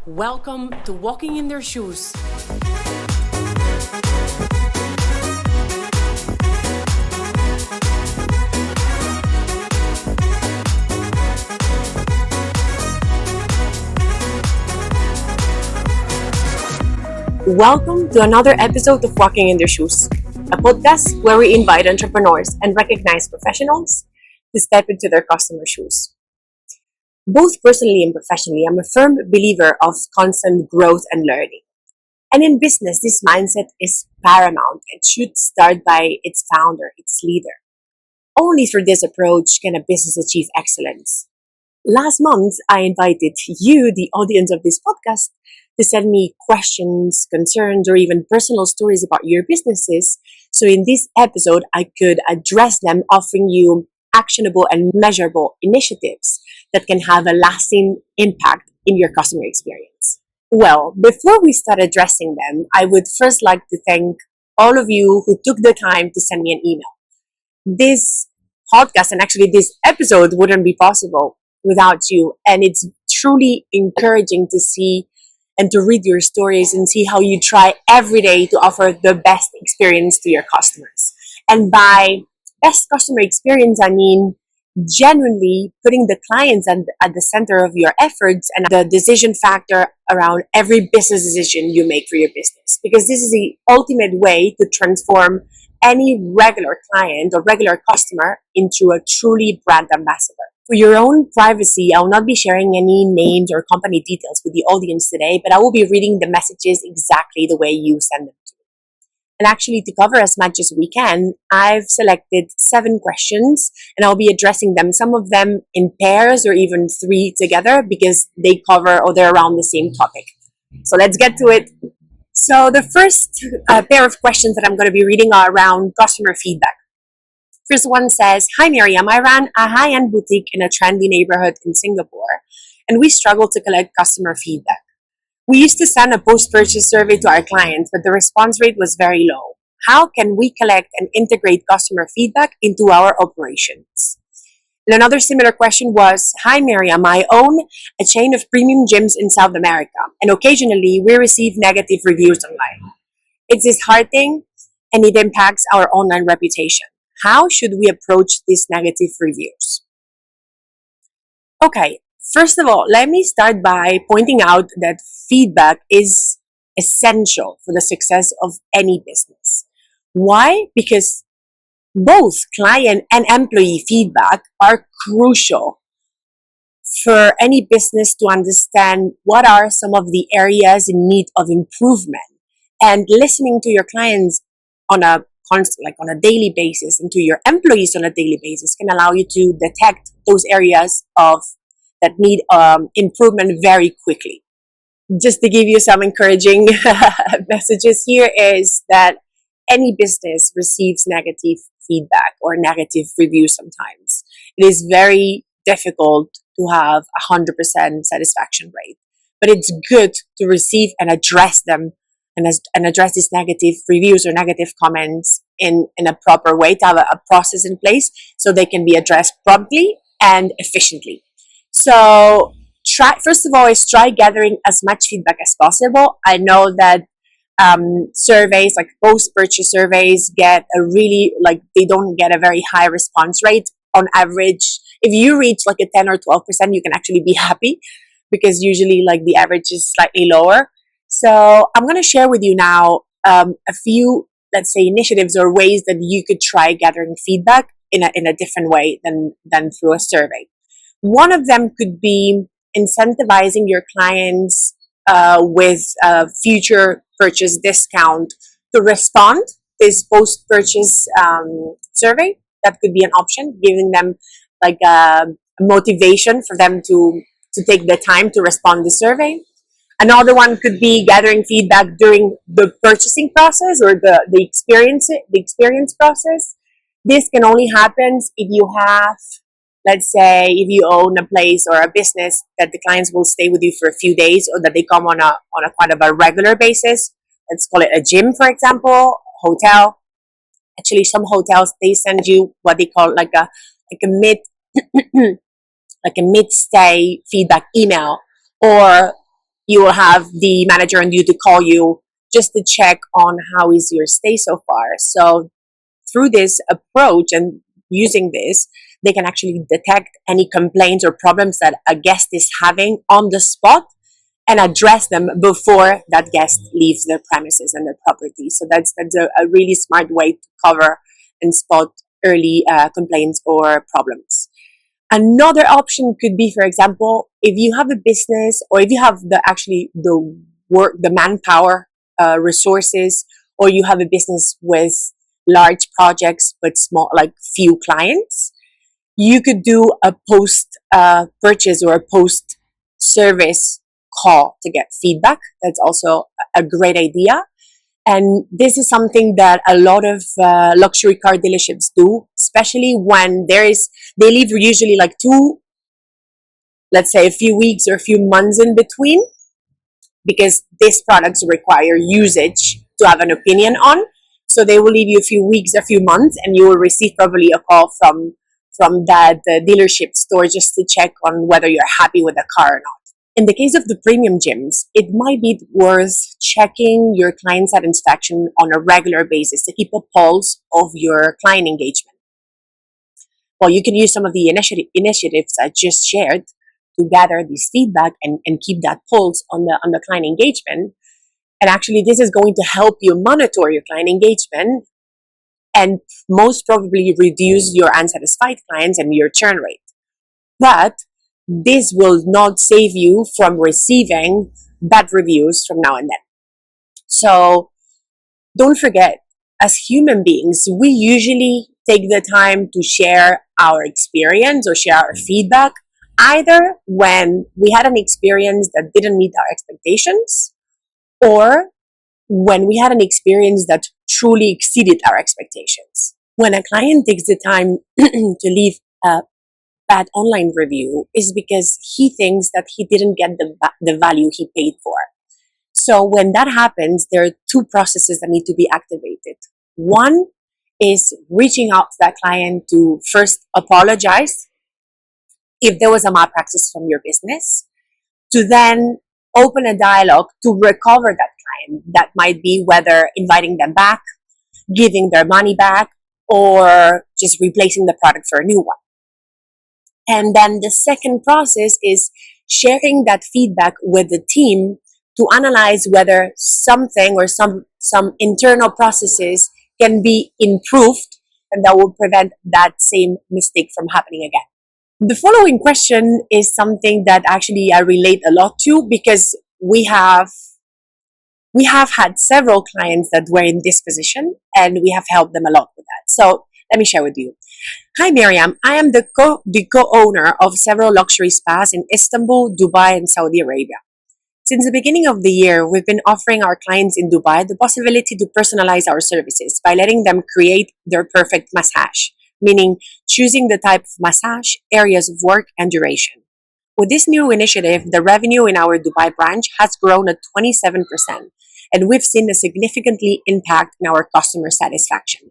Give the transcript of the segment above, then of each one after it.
Welcome to Walking in Their Shoes. Welcome to another episode of Walking in Their Shoes, a podcast where we invite entrepreneurs and recognized professionals to step into their customer shoes. Both personally and professionally, I'm a firm believer of constant growth and learning. And in business, this mindset is paramount. It should start by its founder, its leader. Only through this approach can a business achieve excellence. Last month, I invited you, the audience of this podcast, to send me questions, concerns, or even personal stories about your businesses. So in this episode, I could address them, offering you actionable and measurable initiatives that can have a lasting impact in your customer experience. Well, before we start addressing them, I would first like to thank all of you who took the time to send me an email. This podcast and actually this episode wouldn't be possible without you. And it's truly encouraging to see and to read your stories and see how you try every day to offer the best experience to your customers. And by best customer experience, I mean genuinely putting the clients at the center of your efforts and the decision factor around every business decision you make for your business. Because this is the ultimate way to transform any regular client or regular customer into a truly brand ambassador. For your own privacy, I will not be sharing any names or company details with the audience today, but I will be reading the messages exactly the way you send them to me. And actually, to cover as much as we can, I've selected 7 questions and I'll be addressing them, some of them in pairs or even 3 together because they cover or they're around the same topic. So let's get to it. So the first pair of questions that I'm going to be reading are around customer feedback. First one says, "Hi Miriam, I ran a high-end boutique in a trendy neighborhood in Singapore and we struggled to collect customer feedback. We used to send a post-purchase survey to our clients, but the response rate was very low. How can we collect and integrate customer feedback into our operations?" And another similar question was, "Hi Miriam, I own a chain of premium gyms in South America, and occasionally we receive negative reviews online. It's disheartening and it impacts our online reputation. How should we approach these negative reviews?" Okay, first of all, let me start by pointing out that feedback is essential for the success of any business. Why? Because both client and employee feedback are crucial for any business to understand what are some of the areas in need of improvement. And listening to your clients on a on a daily basis and to your employees on a daily basis can allow you to detect those areas that need improvement very quickly. Just to give you some encouraging messages here is that any business receives negative feedback or negative reviews sometimes. It is very difficult to have 100% satisfaction rate, but it's good to receive and address them and address these negative reviews or negative comments in a proper way, to have a process in place so they can be addressed promptly and efficiently. So first of all, try gathering as much feedback as possible. I know that surveys like post-purchase surveys get they don't get a very high response rate. On average, if you reach like a 10 or 12%, you can actually be happy because usually like the average is slightly lower. So I'm going to share with you now a few, let's say, initiatives or ways that you could try gathering feedback in a different way than through a survey. One of them could be incentivizing your clients with a future purchase discount to respond to this post-purchase survey. That could be an option, giving them like a motivation for them to take the time to respond to the survey. Another one could be gathering feedback during the purchasing process or the experience process. This can only happen if you have, let's say, if you own a place or a business that the clients will stay with you for a few days or that they come on a kind of a regular basis. Let's call it a gym, for example, hotel. Actually, some hotels, they send you what they call like a mid stay feedback email, or You will have the manager and you to call you just to check on how is your stay so far. So through this approach and using this, they can actually detect any complaints or problems that a guest is having on the spot and address them before that guest leaves their premises and their property. So that's a really smart way to cover and spot early complaints or problems. Another option could be, for example, if you have a business or if you have the manpower resources, or you have a business with large projects but small, like few clients, you could do a post purchase or a post service call to get feedback. That's also a great idea. And this is something that a lot of luxury car dealerships do, especially when they leave usually like let's say a few weeks or a few months in between, because these products require usage to have an opinion on. So they will leave you a few weeks, a few months, and you will receive probably a call from that dealership store just to check on whether you're happy with the car or not. In the case of the premium gyms, it might be worth checking your client satisfaction on a regular basis to keep a pulse of your client engagement. Well, you can use some of the initiatives I just shared to gather this feedback and keep that pulse on the client engagement. And actually, this is going to help you monitor your client engagement and most probably reduce your unsatisfied clients and your churn rate. But this will not save you from receiving bad reviews from now and then. So don't forget, as human beings, we usually take the time to share our experience or share our feedback, either when we had an experience that didn't meet our expectations, or when we had an experience that truly exceeded our expectations. When a client takes the time to leave a bad online review, is because he thinks that he didn't get the value he paid for. So when that happens, there are two processes that need to be activated. One is reaching out to that client to first apologize if there was a malpractice from your business, to then open a dialogue to recover that client. That might be whether inviting them back, giving their money back, or just replacing the product for a new one. And then the second process is sharing that feedback with the team to analyze whether something or some internal processes can be improved, and that will prevent that same mistake from happening again. The following question is something that actually I relate a lot to, because we have had several clients that were in this position and we have helped them a lot with that. So let me share with you. Hi, Miriam. I am the co-owner of several luxury spas in Istanbul, Dubai, and Saudi Arabia. Since the beginning of the year, we've been offering our clients in Dubai the possibility to personalize our services by letting them create their perfect massage, meaning choosing the type of massage, areas of work, and duration. With this new initiative, the revenue in our Dubai branch has grown at 27%, and we've seen a significantly impact in our customer satisfaction.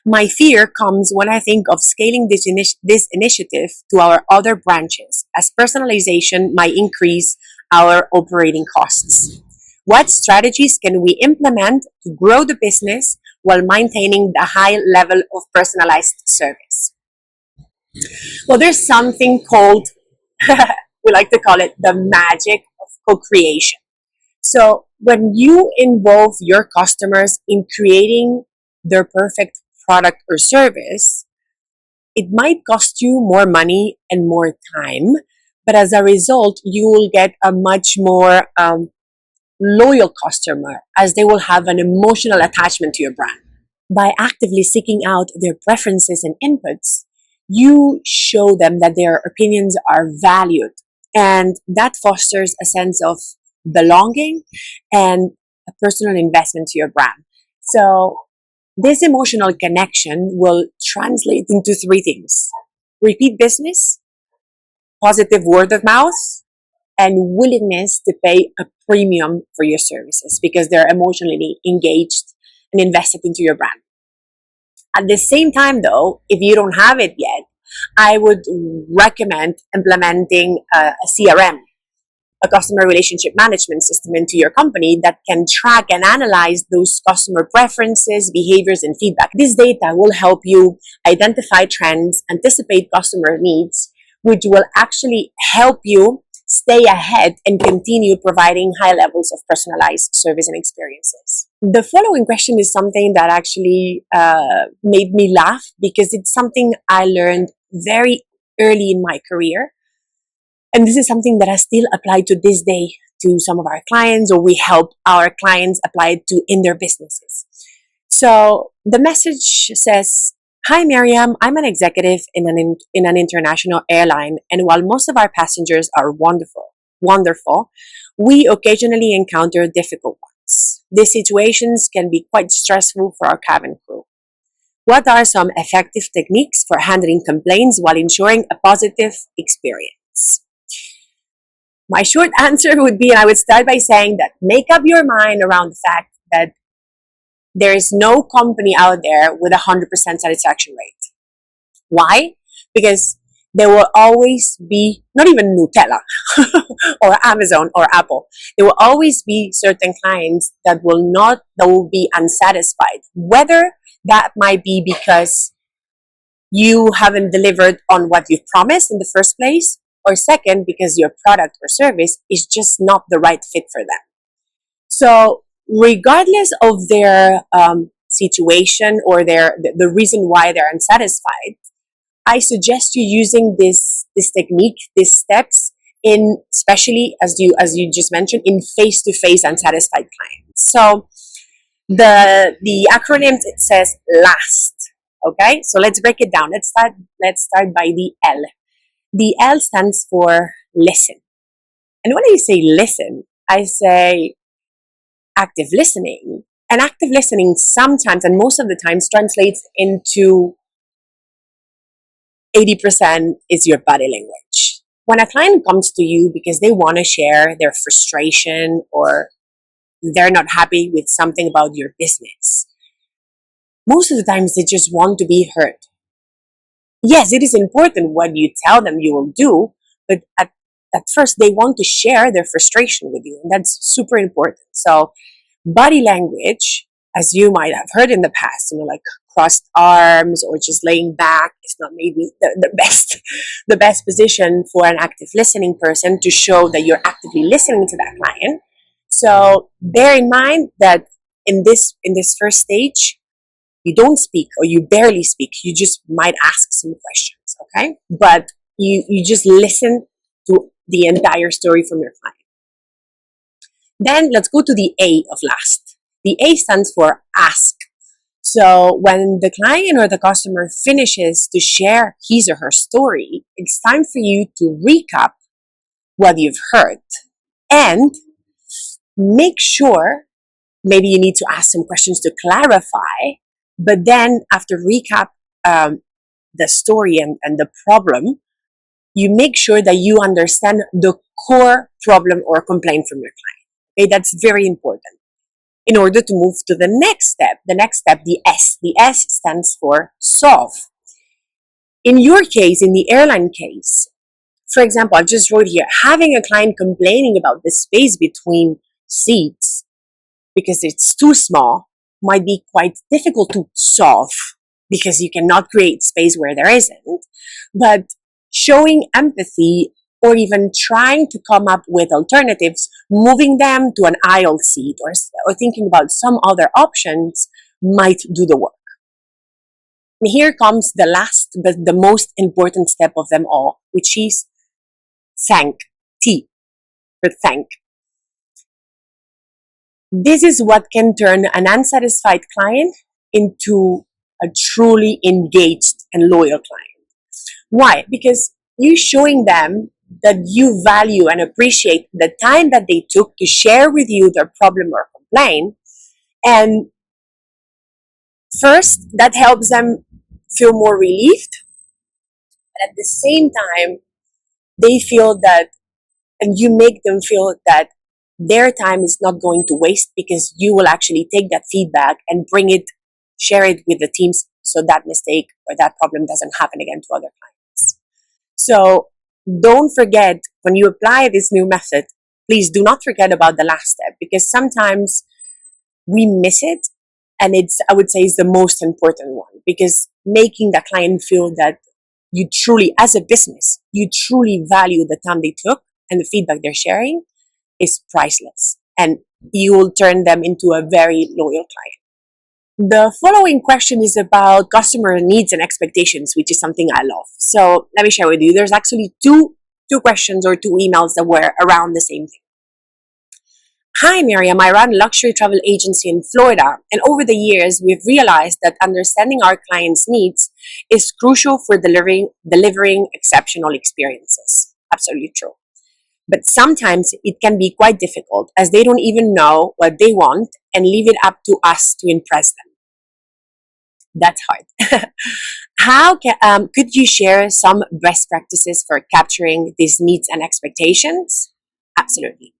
My fear comes when I think of scaling this initiative to our other branches, as personalization might increase our operating costs. What strategies can we implement to grow the business while maintaining the high level of personalized service? Well, there's something called, we like to call it the magic of co-creation. So when you involve your customers in creating their perfect product or service, it might cost you more money and more time, but as a result, you will get a much more loyal customer, as they will have an emotional attachment to your brand. By actively seeking out their preferences and inputs, you show them that their opinions are valued, and that fosters a sense of belonging and a personal investment to your brand. So this emotional connection will translate into three things: repeat business, positive word of mouth, and willingness to pay a premium for your services because they're emotionally engaged and invested into your brand. At the same time, though, if you don't have it yet, I would recommend implementing a CRM. a customer relationship management system into your company that can track and analyze those customer preferences, behaviors, and feedback. This data will help you identify trends, anticipate customer needs, which will actually help you stay ahead and continue providing high levels of personalized service and experiences. The following question is something that actually made me laugh because it's something I learned very early in my career. And this is something that I still apply to this day to some of our clients, or we help our clients apply it to in their businesses. So the message says, "Hi Miriam, I'm an executive in an international airline, and while most of our passengers are wonderful, we occasionally encounter difficult ones. These situations can be quite stressful for our cabin crew. What are some effective techniques for handling complaints while ensuring a positive experience?" My short answer would be, and I would start by saying that make up your mind around the fact that there is no company out there with 100% satisfaction rate. Why? Because there will always be, not even Nutella or Amazon or Apple, there will always be certain clients that will be unsatisfied. Whether that might be because you haven't delivered on what you've promised in the first place, or second, because your product or service is just not the right fit for them. So regardless of their situation or the reason why they're unsatisfied, I suggest you using this technique, these steps, in especially as you just mentioned, in face-to-face unsatisfied clients. So the acronym, it says LAST. Okay, so let's break it down. Let's start by the L. The L stands for listen. And when I say listen, I say active listening. And active listening sometimes, and most of the times, translates into 80% is your body language. When a client comes to you because they want to share their frustration or they're not happy with something about your business, most of the times they just want to be heard. Yes, it is important what you tell them you will do, but at first they want to share their frustration with you, and that's super important. So body language, as you might have heard in the past, like crossed arms or just laying back, is not maybe the best position for an active listening person to show that you're actively listening to that client. So bear in mind that in this first stage, you don't speak or you barely speak. You just might ask some questions, okay? But you just listen to the entire story from your client. Then let's go to the A of last. The A stands for ask. So when the client or the customer finishes to share his or her story, it's time for you to recap what you've heard and make sure, maybe you need to ask some questions to clarify, but then after recap the story and the problem, you make sure that you understand the core problem or complaint from your client. Okay, that's very important in order to move to the next step. The next step, the S. The S stands for solve. In your case, in the airline case, for example, I just wrote here, having a client complaining about the space between seats because it's too small might be quite difficult to solve because you cannot create space where there isn't. But showing empathy or even trying to come up with alternatives, moving them to an aisle seat or thinking about some other options might do the work. And here comes the last but the most important step of them all, which is thank. T for thank. This is what can turn an unsatisfied client into a truly engaged and loyal client. Why? Because you're showing them that you value and appreciate the time that they took to share with you their problem or complaint. And first, that helps them feel more relieved. But at the same time, they feel that, and you make them feel that their time is not going to waste because you will actually take that feedback and share it with the teams so that mistake or that problem doesn't happen again to other clients. So don't forget, when you apply this new method, please do not forget about the last step, because sometimes we miss it. And I would say, is the most important one, because making the client feel that you truly, as a business, you truly value the time they took and the feedback they're sharing is priceless. And you will turn them into a very loyal client. The following question is about customer needs and expectations, which is something I love. So let me share with you. There's actually two questions or two emails that were around the same thing. Hi, Miriam. I run a luxury travel agency in Florida, and over the years, we've realized that understanding our clients' needs is crucial for delivering exceptional experiences. Absolutely true. But sometimes it can be quite difficult, as they don't even know what they want and leave it up to us to impress them. That's hard. Could you share some best practices for capturing these needs and expectations? Absolutely.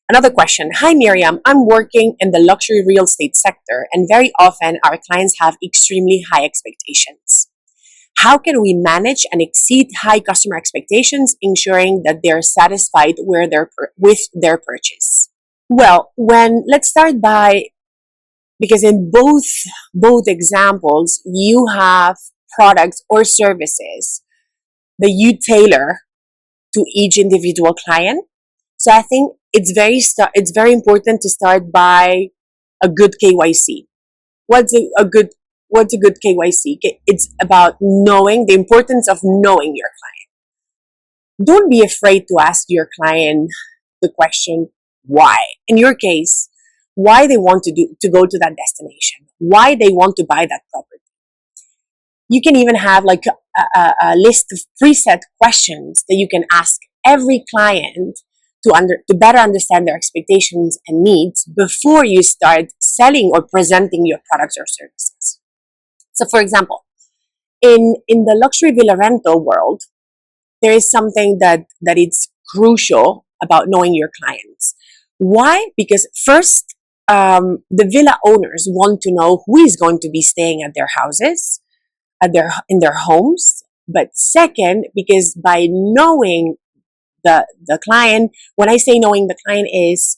Another question. Hi, Miriam. I'm working in the luxury real estate sector, and very often our clients have extremely high expectations. How can we manage and exceed high customer expectations, ensuring that they're satisfied with their purchase? Well, let's start by, because in both examples, you have products or services that you tailor to each individual client. So I think it's very important to start by a good KYC. What's a good KYC? It's about knowing the importance of knowing your client. Don't be afraid to ask your client the question why. In your case, why they want to go to that destination, why they want to buy that property. You can even have like a list of preset questions that you can ask every client to better understand their expectations and needs before you start selling or presenting your products or services. So, for example, in the luxury villa rental world, there is something that it's crucial about knowing your clients. Why? Because first, the villa owners want to know who is going to be staying at their houses, in their homes. But second, because by knowing the client, when I say knowing the client, is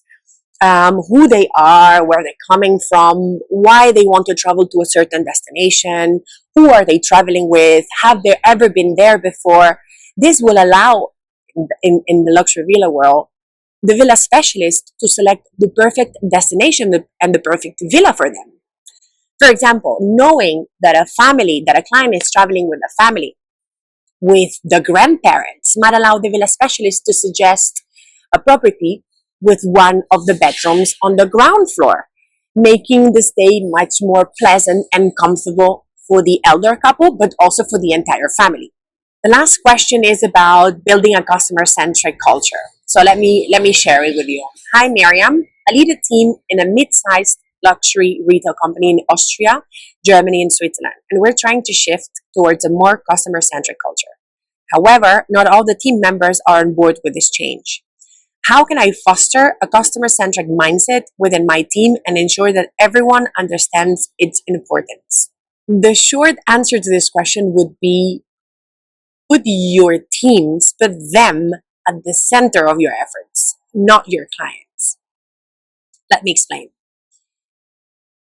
who they are, where they're coming from, why they want to travel to a certain destination, who are they traveling with, have they ever been there before. This will allow, in the luxury villa world, the villa specialist to select the perfect destination and the perfect villa for them. For example, knowing that a client is traveling with a family, with the grandparents, might allow the villa specialist to suggest a property with one of the bedrooms on the ground floor, making the stay much more pleasant and comfortable for the elder couple, but also for the entire family. The last question is about building a customer-centric culture. So let me share it with you. Hi, Miriam. I lead a team in a mid-sized luxury retail company in Austria, Germany, and Switzerland, and we're trying to shift towards a more customer-centric culture. However, not all the team members are on board with this change. How can I foster a customer-centric mindset within my team and ensure that everyone understands its importance? The short answer to this question would be, put them at the center of your efforts, not your clients. Let me explain.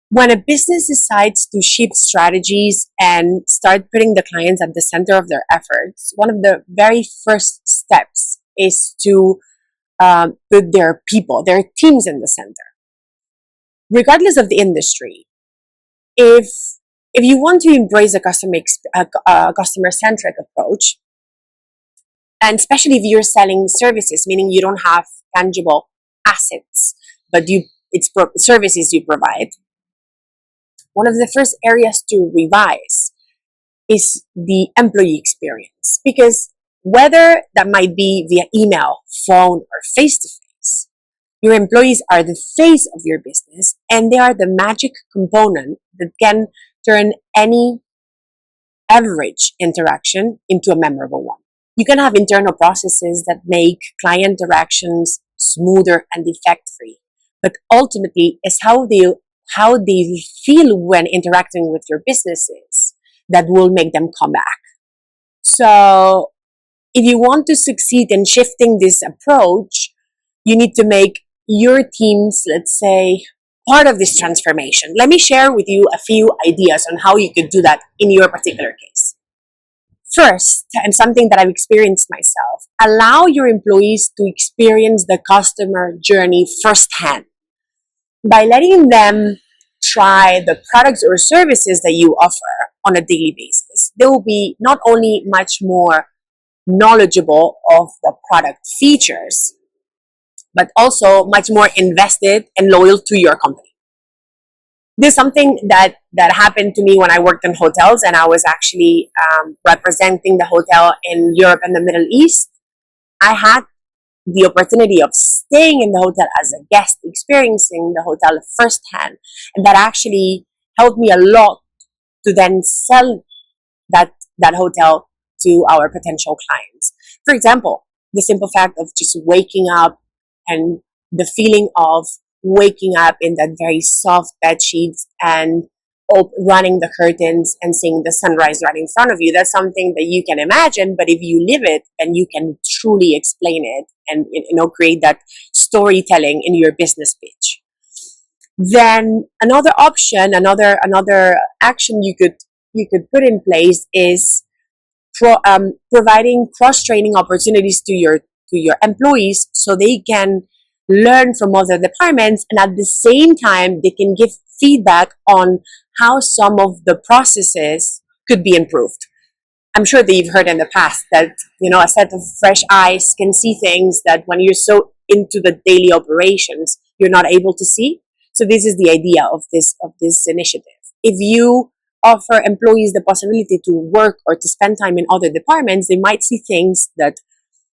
When a business decides to shift strategies and start putting the clients at the center of their efforts, one of the very first steps is to put their teams in the center. Regardless of the industry, if you want to embrace a customer-centric approach, and especially if you're selling services, meaning you don't have tangible assets, but it's services you provide, one of the first areas to revise is the employee experience. Because whether that might be via email, phone, or face-to-face, your employees are the face of your business, and they are the magic component that can turn any average interaction into a memorable one. You can have internal processes that make client interactions smoother and defect-free, but ultimately it's how they feel when interacting with your businesses that will make them come back. So if you want to succeed in shifting this approach, you need to make your teams, let's say, part of this transformation. Let me share with you a few ideas on how you could do that in your particular case. First, and something that I've experienced myself, allow your employees to experience the customer journey firsthand by letting them try the products or services that you offer on a daily basis. They will be not only much more knowledgeable of the product features, but also much more invested and loyal to your company. This is something that happened to me when I worked in hotels, and I was actually representing the hotel in Europe and the Middle East. I had the opportunity of staying in the hotel as a guest, experiencing the hotel firsthand, and that actually helped me a lot to then sell that hotel to our potential clients. For example, the simple fact of just waking up and the feeling of waking up in that very soft bed sheets and running the curtains and seeing the sunrise right in front of you. That's something that you can imagine, but if you live it, then you can truly explain it and create that storytelling in your business pitch. Then another option, another action you could put in place is providing cross-training opportunities to your employees so they can learn from other departments, and at the same time they can give feedback on how some of the processes could be improved. I'm sure that you've heard in the past that a set of fresh eyes can see things that when you're so into the daily operations you're not able to see. So this is the idea of this initiative. If you offer employees the possibility to work or to spend time in other departments, they might see things that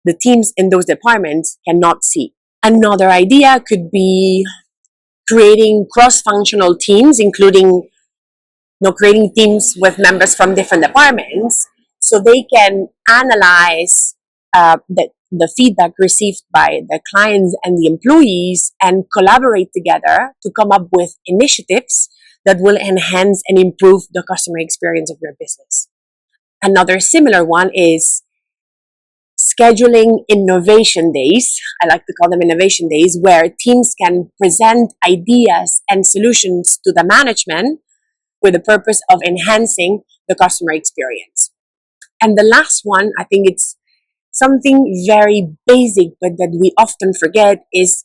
the teams in those departments cannot see. Another idea could be creating cross-functional teams, including creating teams with members from different departments, so they can analyze the feedback received by the clients and the employees and collaborate together to come up with initiatives that will enhance and improve the customer experience of your business. Another similar one is scheduling innovation days. I like to call them innovation days, where teams can present ideas and solutions to the management with the purpose of enhancing the customer experience. And the last one, I think it's something very basic but that we often forget, is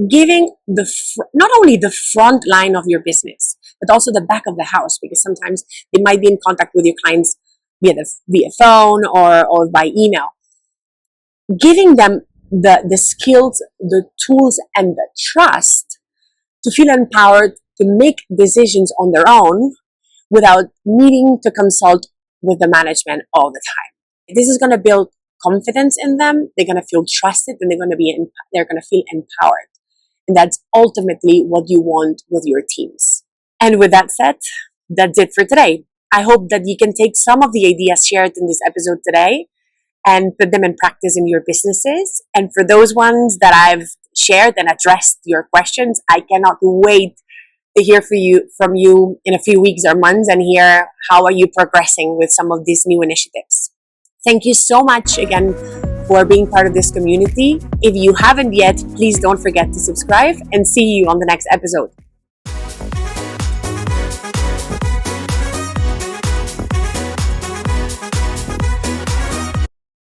giving not only the front line of your business, but also the back of the house, because sometimes they might be in contact with your clients via phone or by email. Giving them the skills, the tools, and the trust to feel empowered to make decisions on their own without needing to consult with the management all the time. This is going to build confidence in them. They're going to feel trusted, and they're going to feel empowered. And that's ultimately what you want with your teams. And with that said, that's it for today. I hope that you can take some of the ideas shared in this episode today and put them in practice in your businesses. And for those ones that I've shared and addressed your questions, I cannot wait to hear from you in a few weeks or months and hear how are you progressing with some of these new initiatives. Thank you so much again for being part of this community. If you haven't yet, please don't forget to subscribe, and see you on the next episode.